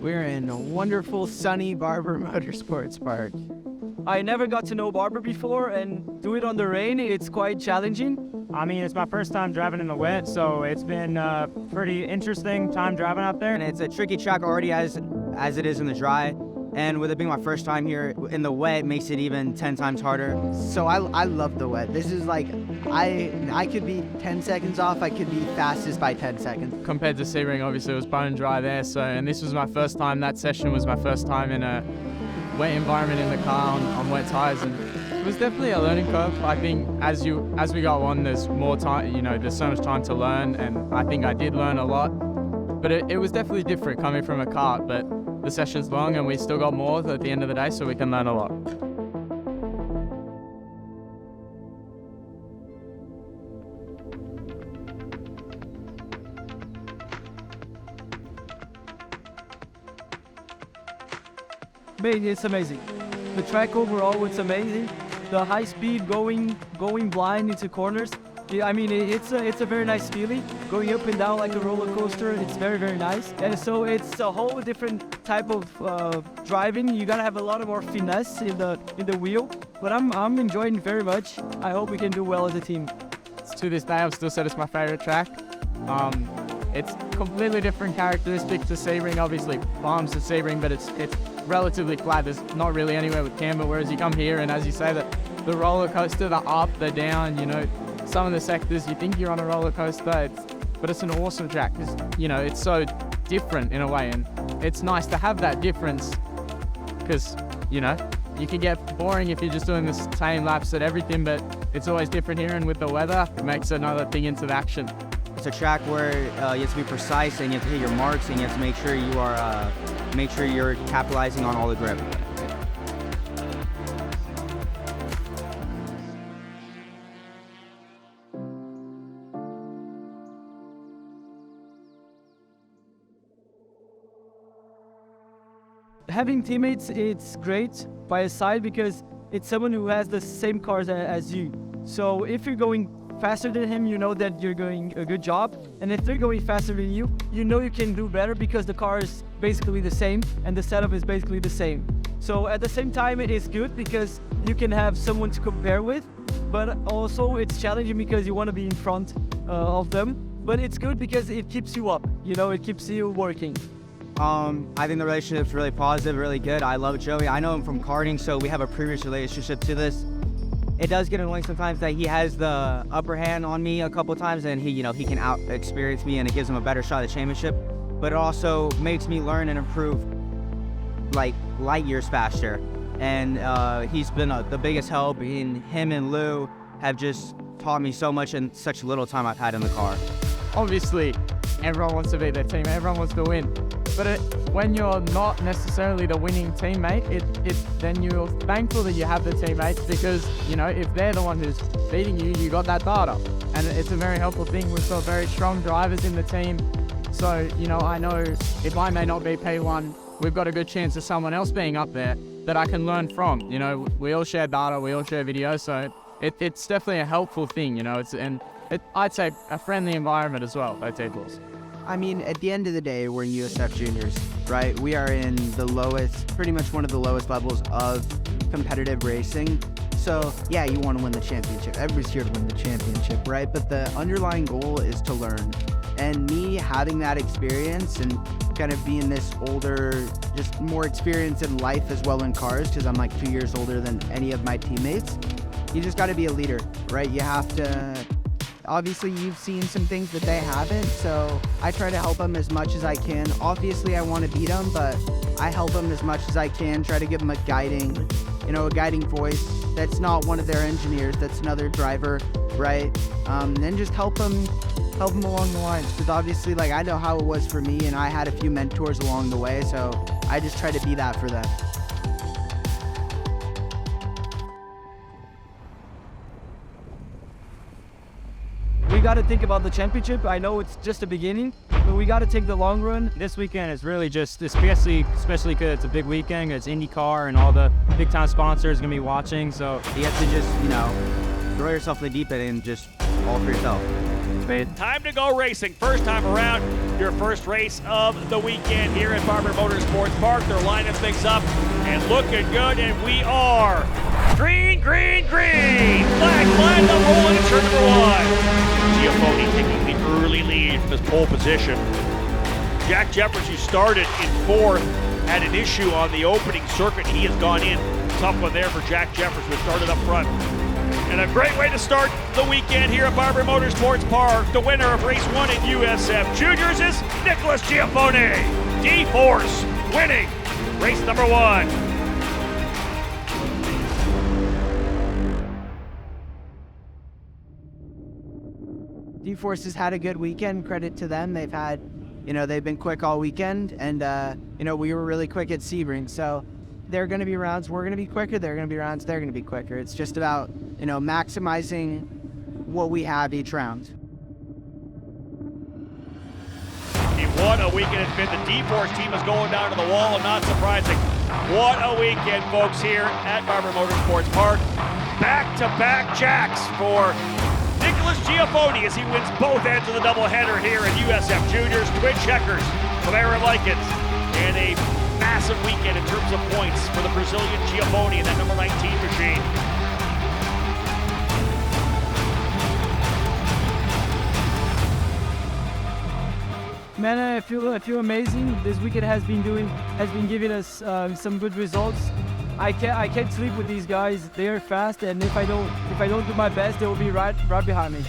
We're in a wonderful, sunny Barber Motorsports Park. I never got to know Barber before, and do it on the rain, it's quite challenging. I mean, it's my first time driving in the wet, so it's been a pretty interesting time driving out there. And it's a tricky track already as it is in the dry. And with it being my first time here in the wet, it makes it even 10 times harder. So I love the wet. This is like, I could be 10 seconds off, I could be fastest by 10 seconds. Compared to Sebring, obviously it was bone dry there, and this was my first time, that session was my first time in a wet environment in the car on wet tires, and it was definitely a learning curve. I think as we go on, there's more time, there's so much time to learn, and I think I did learn a lot, but it was definitely different coming from a kart, but the session's long and we still got more at the end of the day, so we can learn a lot. It's amazing. The track overall, it's amazing. The high speed going blind into corners. I mean, it's a very nice feeling. Going up and down like a roller coaster, it's very, very nice. And so it's a whole different type of driving. You gotta have a lot of more finesse in the wheel. But I'm enjoying it very much. I hope we can do well as a team. To this day, I've still said it's my favorite track. It's completely different characteristics to Sebring. Obviously, bumps to Sebring, but it's relatively flat. There's not really anywhere with camber. Whereas you come here, and as you say, the roller coaster, the up, the down. Some of the sectors you think you're on a roller coaster, but it's an awesome track. It's so different in a way, and it's nice to have that difference because you can get boring if you're just doing the same laps at everything, but it's always different here, and with the weather, it makes another thing into the action. It's a track where you have to be precise and you have to hit your marks and you have to make sure you're capitalizing on all the grip. Having teammates, it's great by his side because it's someone who has the same cars as you. So if you're going faster than him, you know that you're doing a good job. And if they're going faster than you, you know you can do better because the car is basically the same and the setup is basically the same. So at the same time, it is good because you can have someone to compare with, but also it's challenging because you want to be in front of them. But it's good because it keeps you up, it keeps you working. I think the relationship's really positive, really good. I love Joey. I know him from karting, so we have a previous relationship to this. It does get annoying sometimes that he has the upper hand on me a couple of times, and he can out-experience me, and it gives him a better shot at the championship. But it also makes me learn and improve like light years faster. And he's been the biggest help. Him and Lou have just taught me so much in such little time I've had in the car. Obviously, everyone wants to be their team, everyone wants to win. But when you're not necessarily the winning teammate, then you're thankful that you have the teammates because, if they're the one who's beating you, you got that data. And it's a very helpful thing. We've got very strong drivers in the team. So, I know if I may not be P1, we've got a good chance of someone else being up there that I can learn from. We all share data, we all share video, so it's definitely a helpful thing, I'd say a friendly environment as well at DEForce. I mean, at the end of the day, we're in USF Juniors, right? We are in the lowest, pretty much one of the lowest levels of competitive racing. So, yeah, you want to win the championship. Everybody's here to win the championship, right? But the underlying goal is to learn. And me having that experience and kind of being this older, just more experience in life as well in cars, because I'm like 2 years older than any of my teammates, you just got to be a leader, right? You have to... Obviously, you've seen some things that they haven't, so I try to help them as much as I can. Obviously, I want to beat them, but I help them as much as I can, try to give them a guiding voice. That's not one of their engineers, that's another driver, right? And just help them along the lines, because obviously, I know how it was for me, and I had a few mentors along the way, so I just try to be that for them. We got to think about the championship. I know it's just the beginning, but we got to take the long run. This weekend is really just, especially because it's a big weekend, it's IndyCar and all the big time sponsors going to be watching. So you have to just, throw yourself in the deep end and just all for yourself. participate. Time to go racing. First time around, your first race of the weekend here at Barber Motorsports Park. They're lining things up and looking good, and we are green, green, green. Flag lined up, rolling in turn number 1. Giaffone taking the early lead from his pole position. Jack Jeffers, who started in 4th, had an issue on the opening circuit. He has gone in. Tough one there for Jack Jeffers, who started up front. And a great way to start the weekend here at Barber Motorsports Park. The winner of race 1 in USF Juniors is Nicolas Giaffone. DEForce winning race number 1. DEForce has had a good weekend. Credit to them. They've had, they've been quick all weekend, and we were really quick at Sebring. So there are going to be rounds we're going to be quicker. There are going to be rounds they're going to be quicker. It's just about maximizing what we have each round. What a weekend it's been. The DEForce team is going down to the wall, and not surprising. What a weekend, folks, here at Barber Motorsports Park. Back-to-back jacks for Nicolas Giaffone as he wins both ends of the doubleheader here at USF Juniors. Twin checkers from Aaron Likens, and a massive weekend in terms of points for the Brazilian Giaffone in that number 19 machine. Man, I feel amazing. This weekend has been giving us some good results. I can't sleep with these guys. They are fast, and if I don't do my best, they will be right behind me.